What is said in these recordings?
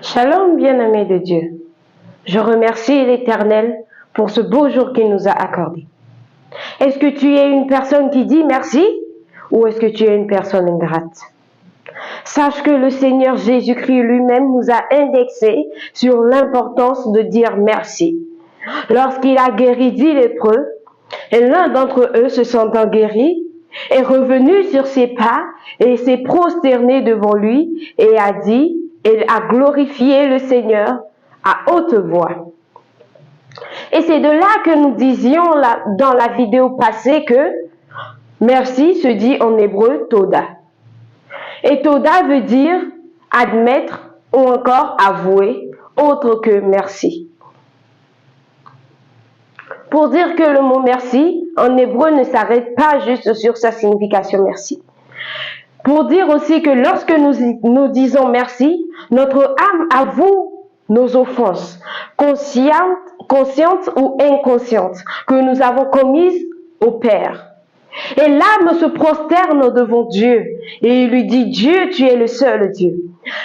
Shalom, bien-aimé de Dieu. Je remercie l'Éternel pour ce beau jour qu'il nous a accordé. Est-ce que tu es une personne qui dit merci ou est-ce que tu es une personne ingrate? Sache que le Seigneur Jésus-Christ lui-même nous a indexé sur l'importance de dire merci. Lorsqu'il a guéri 10 lépreux, et l'un d'entre eux, se sentant guéri, est revenu sur ses pas et s'est prosterné devant lui et a dit, et a glorifié le Seigneur à haute voix. Et c'est de là que nous disions dans la vidéo passée que merci se dit en hébreu Toda. Et Toda veut dire admettre ou encore avouer, autre que merci. Pour dire que le mot merci en hébreu ne s'arrête pas juste sur sa signification merci. Pour dire aussi que lorsque nous disons merci, notre âme avoue nos offenses, conscientes ou inconscientes, que nous avons commises au Père. Et l'âme se prosterne devant Dieu et il lui dit, Dieu, tu es le seul Dieu.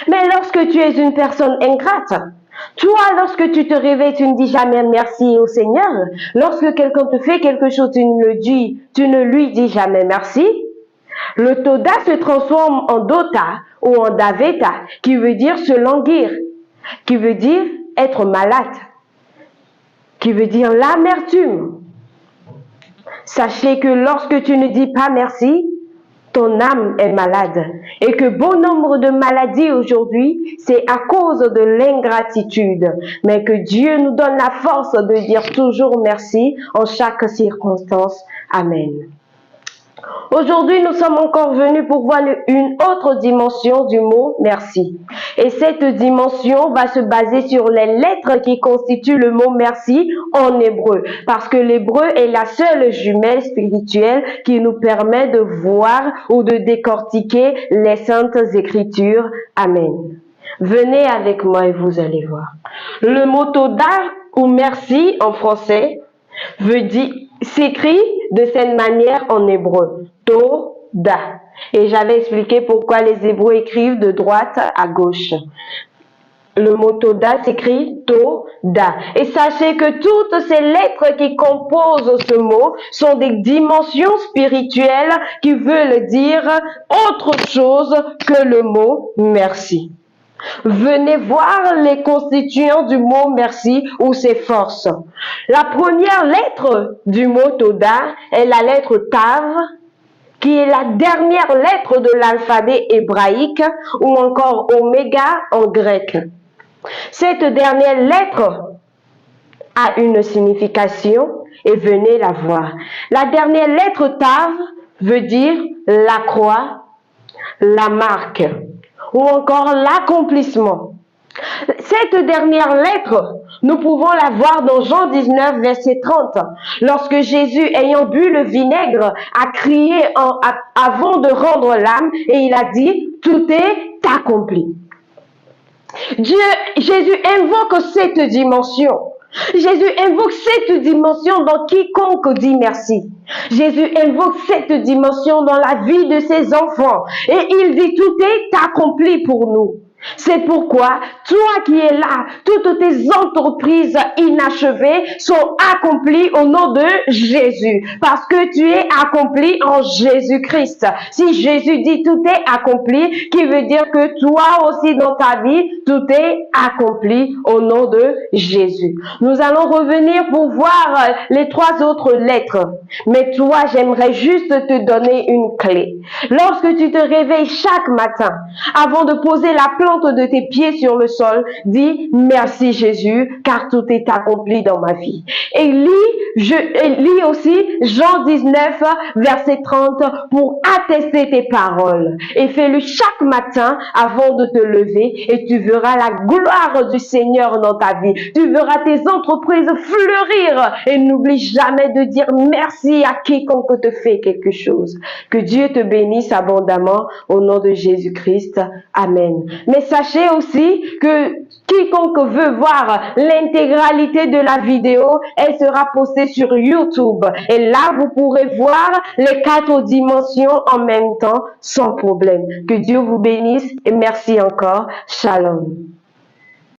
Mais lorsque tu es une personne ingrate, toi, lorsque tu te réveilles, tu ne dis jamais merci au Seigneur. Lorsque quelqu'un te fait quelque chose, tu ne lui dis jamais merci. Le Toda se transforme en Dota ou en Daveta, qui veut dire se languir, qui veut dire être malade, qui veut dire l'amertume. Sachez que lorsque tu ne dis pas merci, ton âme est malade et que bon nombre de maladies aujourd'hui, c'est à cause de l'ingratitude. Mais que Dieu nous donne la force de dire toujours merci en chaque circonstance. Amen. Aujourd'hui, nous sommes encore venus pour voir une autre dimension du mot merci. Et cette dimension va se baser sur les lettres qui constituent le mot merci en hébreu. Parce que l'hébreu est la seule jumelle spirituelle qui nous permet de voir ou de décortiquer les saintes écritures. Amen. Venez avec moi et vous allez voir. Le mot Toda ou merci en français s'écrit de cette manière en hébreu. Toda. Et j'avais expliqué pourquoi les Hébreux écrivent de droite à gauche. Le mot Toda s'écrit Toda. Et sachez que toutes ces lettres qui composent ce mot sont des dimensions spirituelles qui veulent dire autre chose que le mot merci. Venez voir les constituants du mot merci ou ses forces. La première lettre du mot Toda est la lettre Tav, qui est la dernière lettre de l'alphabet hébraïque ou encore Oméga en grec. Cette dernière lettre a une signification et venez la voir. La dernière lettre Tav veut dire la croix, la marque ou encore l'accomplissement. Cette dernière lettre, nous pouvons la voir dans Jean 19, verset 30. Lorsque Jésus, ayant bu le vinaigre, a crié avant de rendre l'âme et il a dit, tout est accompli. Jésus invoque cette dimension. Jésus invoque cette dimension dans quiconque dit merci. Jésus invoque cette dimension dans la vie de ses enfants. Et il dit tout est accompli pour nous. C'est pourquoi, toi qui es là, toutes tes entreprises inachevées sont accomplies au nom de Jésus. Parce que tu es accompli en Jésus-Christ. Si Jésus dit tout est accompli, qui veut dire que toi aussi dans ta vie, tout est accompli au nom de Jésus. Nous allons revenir pour voir les 3 autres lettres. Mais toi, j'aimerais juste te donner une clé. Lorsque tu te réveilles chaque matin, avant de poser la plante de tes pieds sur le sol, dis merci Jésus, car tout est accompli dans ma vie. Et lis aussi Jean 19, verset 30 pour attester tes paroles. Et fais-le chaque matin avant de te lever et tu verras la gloire du Seigneur dans ta vie. Tu verras tes entreprises fleurir et n'oublie jamais de dire merci à quiconque te fait quelque chose. Que Dieu te bénisse abondamment au nom de Jésus-Christ. Amen. Mais sachez aussi que quiconque veut voir l'intégralité de la vidéo, elle sera postée sur YouTube. Et là, vous pourrez voir les 4 dimensions en même temps, sans problème. Que Dieu vous bénisse et merci encore. Shalom.